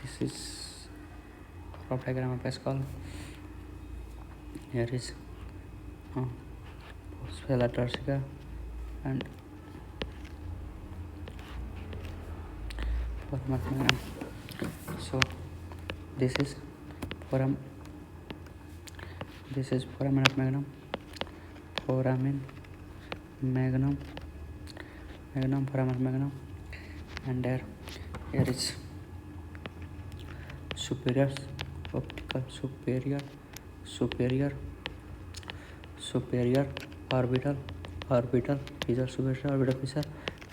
This is graph diagram of Pascal. Here is Spela turcica and foramen of magnum. So this is foramen of magnum, foramen magnum, foramen of magnum, and here is superior optical, superior orbital fissure, superior orbital fissure,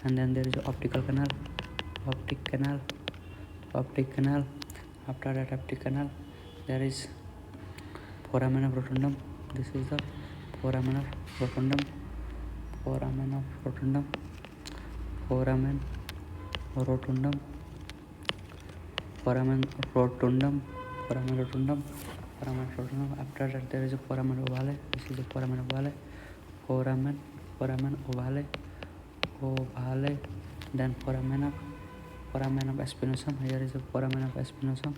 and then there is optic canal. After that optic canal, there is foramen of rotundum. This is the foramen of rotundum, foramen of rotundum. After that there is a foramen ovale. This is a foramen ovale. Foramen ovale. Then foramen of spinosum. Here is a foramen of spinosum.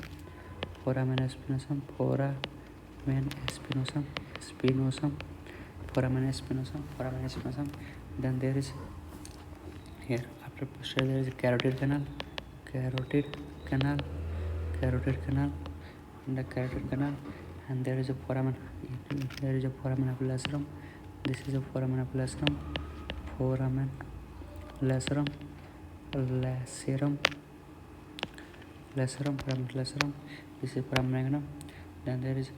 Foramen spinosum. Then there is here after posterior there is a carotid canal, and the carotid canal, and there is a foramen. Of lacerum. This is a foramen of lacerum. Foramen lacerum. This is foramen magnum. Then there is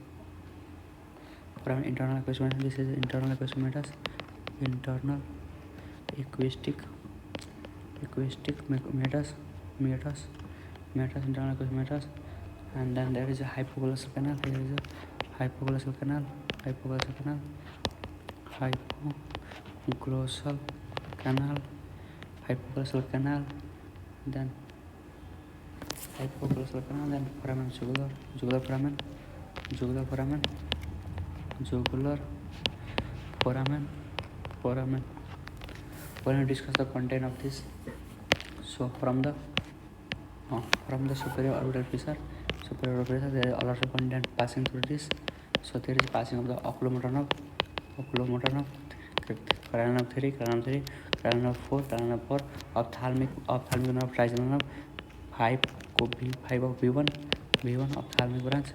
foramen internal aqueous. This is internal aqueous meatus. Internal aqueous meatus. And then there is a hypoglossal canal. Here is a hypoglossal canal. Then foramen jugular foramen. When we discuss the content of this, so from the superior orbital fissure, there is a lot of content passing through this. So there is passing of the oculomotor nerve, cranial nerve 3, cranial nerve 4, ophthalmic nerve, trigeminal nerve, 5 of V1, ophthalmic branch,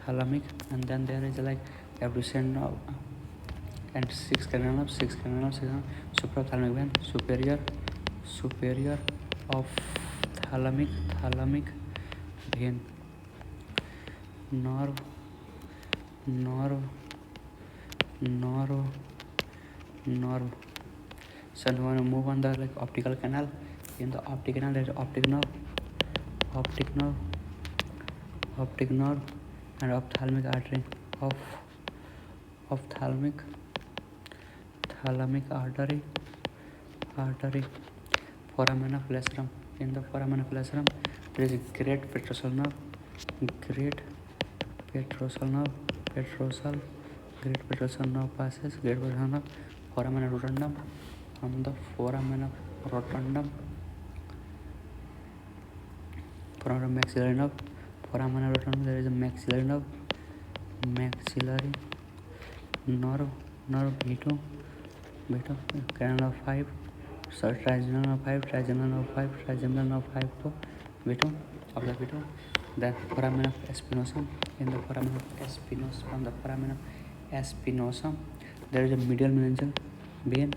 ophthalmic, and then there is like abducent nerve and 6 cranial nerve, supraophthalmic vein, superior ophthalmic vein, nerve. So now we move on the like optical canal. In the optic canal there is optic nerve, and ophthalmic artery, ophthalmic artery, foramen of lacerum. In the foramen of lacerum there is a great petrosal nerve, passes, foramen of rotundum. From the foramen of rotundum, maxillary nerve, there is a maxillary nerve, B2, cranial nerve 5, trigeminal nerve 5 to B2 of the B2. Then foramen of spinosum. In the foramen of spinosum, from the foramen of spinosum, there is a medial meningeal vein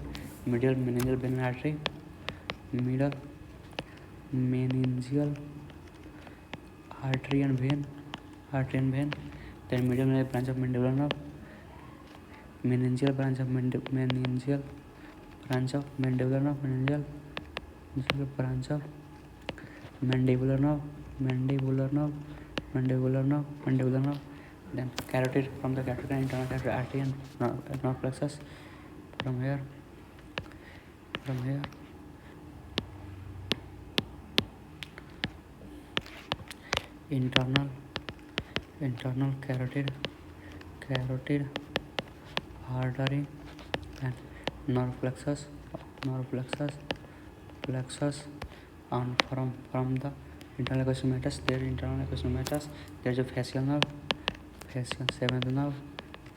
artery, medial meningeal artery and vein. Then medial branch of mandibular nerve, meningeal branch of mandibular nerve. Then carotid, from the carotid and internal carotid artery and nerve plexus. From here internal carotid artery and nerve plexus, and from the internal episomatous, there is a facial nerve, seventh nerve.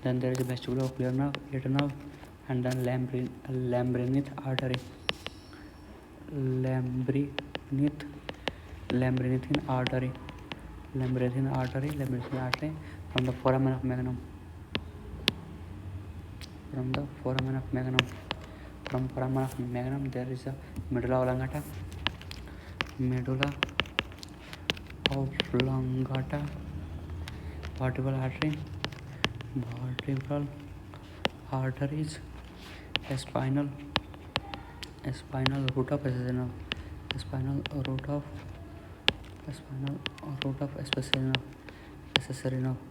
Then there is a vestibulocochlear nerve, eighth nerve, and then lambrinith artery, lambrinithine artery from the foramen of magnum. From foramen of magnum, there is a medulla oblongata, vertebral arteries, spinal root of accessory nerve, accessory nerve.